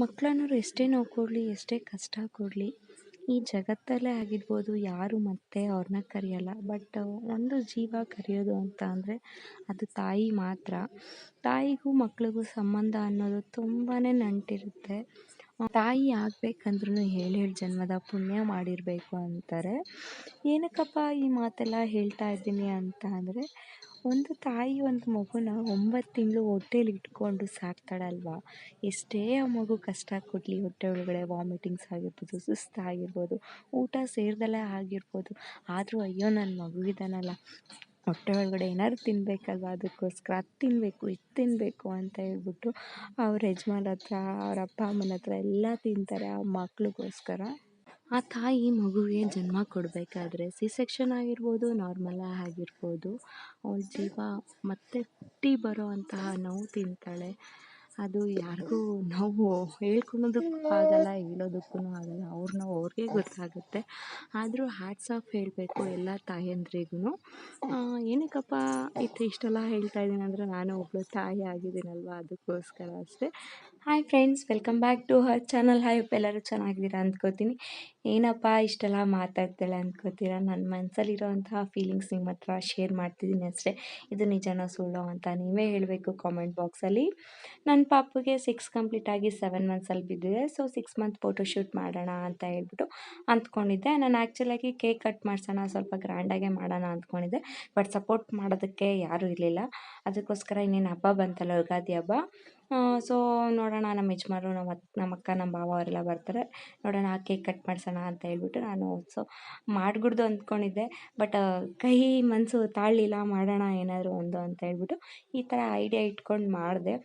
ಮಕ್ಕಳನ್ನೋರು ಎಷ್ಟೇ ನೋವು ಕೊಡಲಿ, ಎಷ್ಟೇ ಕಷ್ಟ ಕೊಡಲಿ, ಈ ಜಗತ್ತಲ್ಲೇ ಆಗಿರ್ಬೋದು ಯಾರು ಮತ್ತೆ ಅವ್ರನ್ನ ಕರೆಯಲ್ಲ. ಬಟ್ ಒಂದು ಜೀವ ಕರೆಯೋದು ಅಂತ ಅಂದರೆ ಅದು ತಾಯಿ ಮಾತ್ರ. ತಾಯಿಗೂ ಮಕ್ಳಿಗೂ ಸಂಬಂಧ ಅನ್ನೋದು ತುಂಬಾ ನಂಟಿರುತ್ತೆ. ತಾಯಿ ಆಗಬೇಕಂದ್ರೂ 7 ಜನ್ಮದ ಪುಣ್ಯ ಮಾಡಿರಬೇಕು ಅಂತಾರೆ. ಏನಕ್ಕಪ್ಪ ಈ ಮಾತೆಲ್ಲ ಹೇಳ್ತಾ ಇದ್ದೀನಿ ಅಂತ ಅಂದರೆ, ಒಂದು ತಾಯಿ ಒಂದು ಮಗುನ 9 ತಿಂಗಳು ಹೊಟ್ಟೇಲಿ ಇಟ್ಕೊಂಡು ಸಾಕ್ತಾಳಲ್ವ. ಎಷ್ಟೇ ಆ ಮಗು ಕಷ್ಟ ಕೊಡಲಿ, ಹೊಟ್ಟೆ ಒಳಗಡೆ ವಾಮಿಟಿಂಗ್ಸ್ ಆಗಿರ್ಬೋದು, ಸುಸ್ತಾಗಿರ್ಬೋದು, ಊಟ ಸೇರ್ದಲೇ ಆಗಿರ್ಬೋದು, ಆದರೂ ಅಯ್ಯೋ ನನ್ನ ಮಗುವಿದಾನಲ್ಲ, ಹೊಟ್ಟೆ ಒಳಗಡೆ ಏನಾದ್ರು ತಿನ್ನಬೇಕಲ್ವ, ಅದಕ್ಕೋಸ್ಕರ ಅದು ತಿನ್ನಬೇಕು ಇದು ತಿನ್ನಬೇಕು ಅಂತ ಹೇಳ್ಬಿಟ್ಟು ಅವ್ರ ಯಜಮಾನ್ರ ಹತ್ರ, ಅವ್ರ ಅಪ್ಪ ಅಮ್ಮನ ಹತ್ರ ಎಲ್ಲ ತಿಂತಾರೆ ಆ ಮಕ್ಳಿಗೋಸ್ಕರ. ಆ ತಾಯಿ ಮಗುವಿಗೆ ಜನ್ಮ ಕೊಡಬೇಕಾದ್ರೆ ಸೆಕ್ಷನ್ ಆಗಿರ್ಬೋದು, ನಾರ್ಮಲ್ ಆಗಿರ್ಬೋದು, ಅವಳ ಜೀವ ಮತ್ತೆ ಹುಟ್ಟಿ ಬರೋ ಅಂತಹ ನೋವು ತಿಂತಾಳೆ. ಅದು ಯಾರಿಗೂ ನೋವು ಹೇಳ್ಕೊಳೋದಕ್ಕೂ ಆಗಲ್ಲ, ಹೇಳೋದಕ್ಕೂ ಆಗಲ್ಲ. ಅವ್ರ ನೋವು ಅವ್ರಿಗೆ ಗೊತ್ತಾಗುತ್ತೆ. ಆದರೂ ಹ್ಯಾಟ್ಸ್ ಆಫ್ ಹೇಳಬೇಕು ಎಲ್ಲ ತಾಯಂದ್ರಿಗೂ. ಏನಕ್ಕಪ್ಪ ಇಷ್ಟೆಲ್ಲ ಹೇಳ್ತಾ ಇದ್ದೀನಿ ಅಂದರೆ, ನಾನು ಒಬ್ಬಳು ತಾಯಿ ಆಗಿದ್ದೀನಲ್ವ, ಅದಕ್ಕೋಸ್ಕರ ಅಷ್ಟೇ. Hi friends, welcome back to her channel. Hi, ಎಲ್ಲರೂ ಚೆನ್ನಾಗಿದ್ದೀರಾ ಅಂದ್ಕೋತೀನಿ. ಏನಪ್ಪ ಇಷ್ಟೆಲ್ಲ ಮಾತಾಡ್ತಾಳೆ ಅಂದ್ಕೋತೀರಾ, ನನ್ನ ಮನಸ್ಸಲ್ಲಿರೋಂತಹ ಫೀಲಿಂಗ್ಸ್ ನಿಮ್ಮ ಹತ್ರ ಶೇರ್ ಮಾಡ್ತಿದ್ದೀನಿ ಅಷ್ಟೇ. ಇದು ನಿಜನೋ ಸುಳ್ಳೋ ಅಂತ ನೀವೇ ಹೇಳಬೇಕು ಕಾಮೆಂಟ್ ಬಾಕ್ಸಲ್ಲಿ. ನನ್ನ ಪಾಪುಗೆ 6 ಕಂಪ್ಲೀಟ್ ಆಗಿ 7 ಮಂತ್ಸಲ್ಲಿ ಬಿದ್ದಿದೆ. ಸೊ 6 ಮಂತ್ ಫೋಟೋಶೂಟ್ ಮಾಡೋಣ ಅಂತ ಹೇಳ್ಬಿಟ್ಟು ಅಂದ್ಕೊಂಡಿದ್ದೆ. ನಾನು ಆ್ಯಕ್ಚುಲಾಗಿ ಕೇಕ್ ಕಟ್ ಮಾಡಿಸೋಣ, ಸ್ವಲ್ಪ ಗ್ರ್ಯಾಂಡಾಗೆ ಮಾಡೋಣ ಅಂದ್ಕೊಂಡಿದ್ದೆ. ಬಟ್ ಸಪೋರ್ಟ್ ಮಾಡೋದಕ್ಕೆ ಯಾರೂ ಇರಲಿಲ್ಲ. ಅದಕ್ಕೋಸ್ಕರ ಇನ್ನೇನು ಹಬ್ಬ ಬಂತಲ್ಲ, ಯುಗಾದಿ ಹಬ್ಬ. ಸೊ ನೋಡೋಣ, ನಮ್ಮ ಯಜಮಾನ್ರು, ನಮ್ಮ ಅಕ್ಕ, ನಮ್ಮ ಭಾವ ಅವರೆಲ್ಲ ಬರ್ತಾರೆ, ನೋಡೋಣ ಕೇಕ್ ಕಟ್ ಮಾಡಿಸೋಣ ಅಂತ ಹೇಳ್ಬಿಟ್ಟು ನಾನು ಮಾಡಿಬಿಡ್ದು ಅಂದ್ಕೊಂಡಿದ್ದೆ. ಬಟ್ ಕೈ ಮನಸ್ಸು ತಾಳಲಿಲ್ಲ, ಮಾಡೋಣ ಏನಾದರೂ ಒಂದು ಅಂತ ಹೇಳ್ಬಿಟ್ಟು ಈ ಥರ ಐಡಿಯಾ ಇಟ್ಕೊಂಡು ಮಾಡಿದೆ.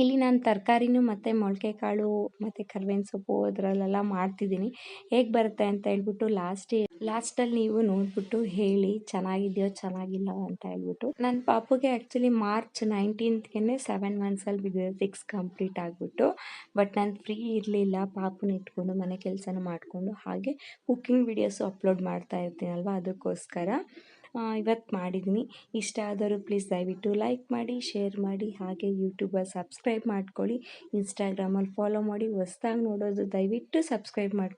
ಇಲ್ಲಿ ನಾನು ತರಕಾರಿನೂ ಮತ್ತು ಮೊಳಕೆ ಕಾಳು ಮತ್ತು ಕರ್ಬೇವಿನ ಸೊಪ್ಪು ಅದರಲ್ಲೆಲ್ಲ ಮಾಡ್ತಿದ್ದೀನಿ. ಹೇಗೆ ಬರುತ್ತೆ ಅಂತ ಹೇಳ್ಬಿಟ್ಟು ಲಾಸ್ಟಲ್ಲಿ ನೀವು ನೋಡಿಬಿಟ್ಟು ಹೇಳಿ ಚೆನ್ನಾಗಿದೆಯೋ ಚೆನ್ನಾಗಿಲ್ಲ ಅಂತ ಹೇಳ್ಬಿಟ್ಟು. ನನ್ನ ಪಾಪುಗೆ ಆ್ಯಕ್ಚುಲಿ ಮಾರ್ಚ್ 19ಗೆ 7 ಮಂತ್ಸಲ್ಲಿ ಬಿದ್ದಿದೆ, 6 ಕಂಪ್ಲೀಟ್ ಆಗಿಬಿಟ್ಟು. ಬಟ್ ನಾನು ಫ್ರೀ ಇರಲಿಲ್ಲ, ಪಾಪುನ ಇಟ್ಕೊಂಡು ಮನೆ ಕೆಲಸನ ಮಾಡಿಕೊಂಡು ಹಾಗೆ ಕುಕ್ಕಿಂಗ್ ವೀಡಿಯೋಸು ಅಪ್ಲೋಡ್ ಮಾಡ್ತಾ ಇರ್ತೀನಲ್ವ, ಅದಕ್ಕೋಸ್ಕರ ಇವತ್ತು ಮಾಡಿದ್ದೀನಿ. ಇಷ್ಟ ಆದರೂ ಪ್ಲೀಸ್ ದಯವಿಟ್ಟು ಲೈಕ್ ಮಾಡಿ, ಶೇರ್ ಮಾಡಿ, ಹಾಗೆ ಯೂಟ್ಯೂಬಲ್ಲಿ ಸಬ್ಸ್ಕ್ರೈಬ್ ಮಾಡ್ಕೊಳ್ಳಿ, ಇನ್ಸ್ಟಾಗ್ರಾಮಲ್ಲಿ ಫಾಲೋ ಮಾಡಿ. ಹೊಸ್ದಾಗಿ ನೋಡೋದು ದಯವಿಟ್ಟು ಸಬ್ಸ್ಕ್ರೈಬ್ ಮಾಡ್ಕೊಳ್ಳಿ.